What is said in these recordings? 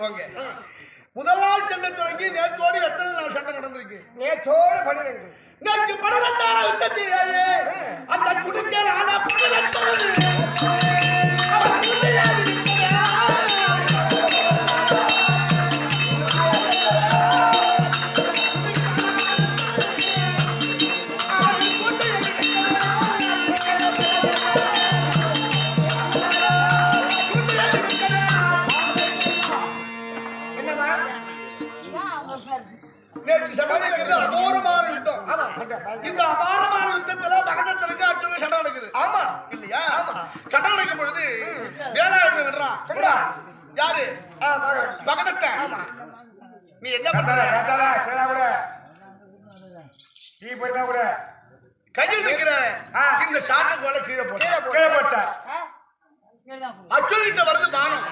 போங்க. முதல் நாள் சண்டை தொடங்கி நேற்றோடு எத்தனை நாள் சண்டை நடந்திருக்கு? நேற்றோடு 12. நேற்று 12ஆம் யுத்தத்திலேயே அந்த குடுக்கர் ஆனா 12 நேற்று சண்டை அபாரமான யுத்தம். இந்த அபாரமான யுத்தத்துல மகதத்தனுக்கு அர்ஜுனன் சண்டை நடக்குது. ஆமா இல்லையா? சண்டை நடக்கும் பொழுது வேலாயுதம் விடுறான். யாரு? மகதத்தன். நீ என்ன பண்ற? கையில் நிக்கிற இந்த ஷாட்டை போல கீழே போட்ட அர்ஜுனிட்ட வருது பானம்.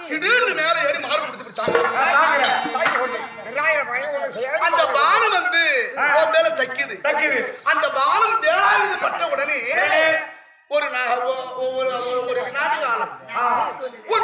திடீர்னு மேல ஏறி மாறு கொடுத்து அந்த பானம் வந்து மேல தைக்குது. அந்த பானம் வேலாயுத பட்ட உடனே ஒரு வினாடி காலம் ஒரு